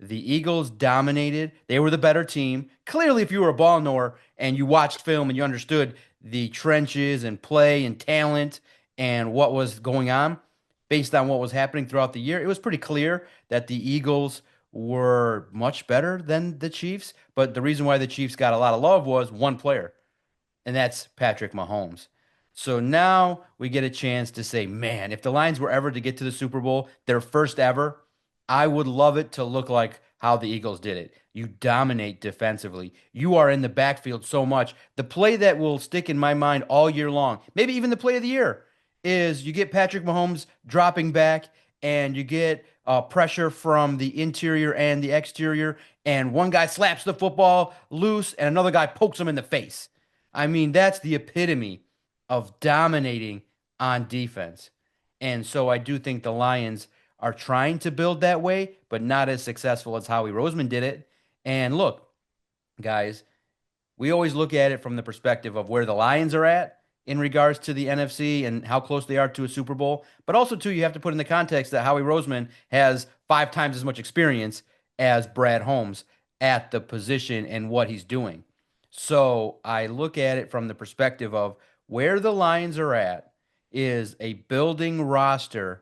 The Eagles dominated. They were the better team. Clearly, if you were a ball knower and you watched film and you understood the trenches and play and talent and what was going on based on what was happening throughout the year, it was pretty clear that the Eagles were much better than the Chiefs. But the reason why the Chiefs got a lot of love was one player, and that's Patrick Mahomes. So now we get a chance to say, man, if the Lions were ever to get to the Super Bowl, their first ever, I would love it to look like how the Eagles did it. You dominate defensively. You are in the backfield so much. The play that will stick in my mind all year long, maybe even the play of the year, is you get Patrick Mahomes dropping back and you get pressure from the interior and the exterior, and one guy slaps the football loose and another guy pokes him in the face. I mean, that's the epitome of dominating on defense. And so I do think the Lions are trying to build that way, but not as successful as Howie Roseman did it. And look, guys, we always look at it from the perspective of where the Lions are at in regards to the NFC and how close they are to a Super Bowl. But also, too, you have to put in the context that Howie Roseman has 5 times as much experience as Brad Holmes at the position and what he's doing. So I look at it from the perspective of where the Lions are at is a building roster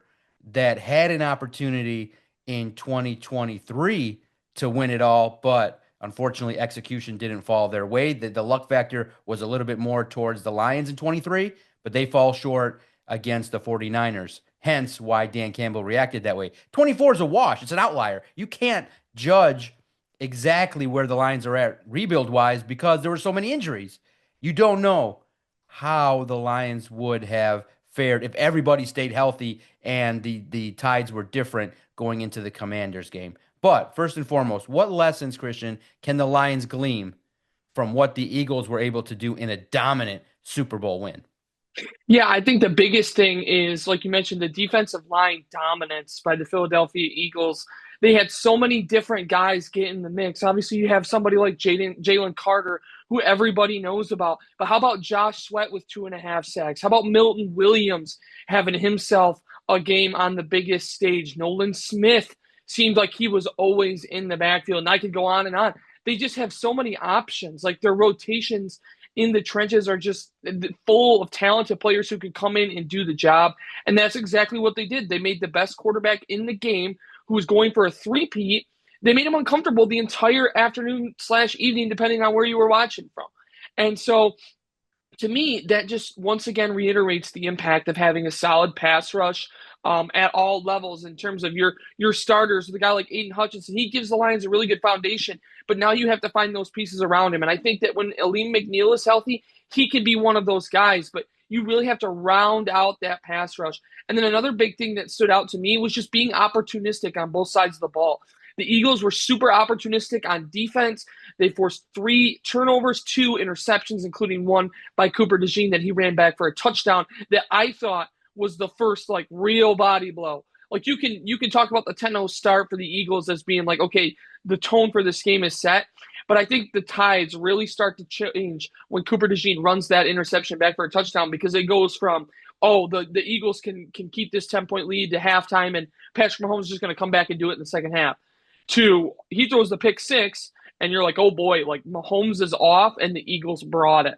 that had an opportunity in 2023 to win it all, but unfortunately, execution didn't fall their way. The luck factor was a little bit more towards the Lions in 23, but they fall short against the 49ers. Hence why Dan Campbell reacted that way. 24 is a wash. It's an outlier. You can't judge exactly where the Lions are at rebuild wise because there were so many injuries. You don't know how the Lions would have fared if everybody stayed healthy and the tides were different going into the Commanders game. But first and foremost, what lessons, Christian, can the Lions glean from what the Eagles were able to do in a dominant Super Bowl win? Yeah, I think the biggest thing is, like you mentioned, the defensive line dominance by the Philadelphia Eagles. They had so many different guys get in the mix. Obviously, you have somebody like Jalen Carter, who everybody knows about. But how about Josh Sweat with 2.5 sacks? How about Milton Williams having himself a game on the biggest stage? Nolan Smith seemed like he was always in the backfield, and I could go on and on. They just have so many options. Like their rotations in the trenches are just full of talented players who can come in and do the job. And that's exactly what they did. They made the best quarterback in the game, who was going for a three-peat. They made him uncomfortable the entire afternoon slash evening, depending on where you were watching from. And so to me, that just once again reiterates the impact of having a solid pass rush at all levels in terms of your starters. The guy like Aiden Hutchinson, he gives the Lions a really good foundation, but now you have to find those pieces around him. And I think that when Aleem McNeil is healthy, he can be one of those guys, but you really have to round out that pass rush. And then another big thing that stood out to me was just being opportunistic on both sides of the ball. The Eagles were super opportunistic on defense. They forced 3 turnovers, 2 interceptions, including one by Cooper DeJean that he ran back for a touchdown that I thought was the first like real body blow. Like you can talk about the 10-0 start for the Eagles as being like, okay, the tone for this game is set. But I think the tides really start to change when Cooper DeJean runs that interception back for a touchdown, because it goes from, oh, the Eagles can keep this 10-point lead to halftime and Patrick Mahomes is just going to come back and do it in the second half, to he throws the pick six and you're like, oh boy, like Mahomes is off and the Eagles brought it.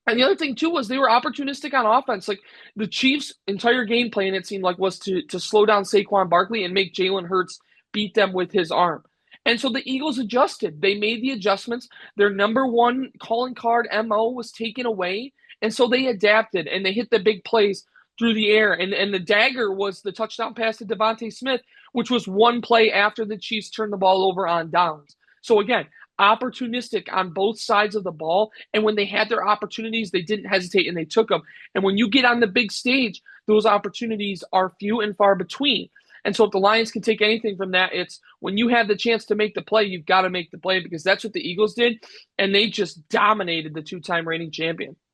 And the other thing too was they were opportunistic on offense. Like the Chiefs' entire game plan, it seemed like, was to slow down Saquon Barkley and make Jalen Hurts beat them with his arm. And so the Eagles adjusted. They made the adjustments. Their number one calling card MO was taken away. And so they adapted and they hit the big plays through the air. And the dagger was the touchdown pass to Devontae Smith, which was one play after the Chiefs turned the ball over on downs. So again, opportunistic on both sides of the ball. And when they had their opportunities, they didn't hesitate and they took them. And when you get on the big stage, those opportunities are few and far between. And so if the Lions can take anything from that, it's when you have the chance to make the play, you've got to make the play, because that's what the Eagles did. And they just dominated the 2-time reigning champion.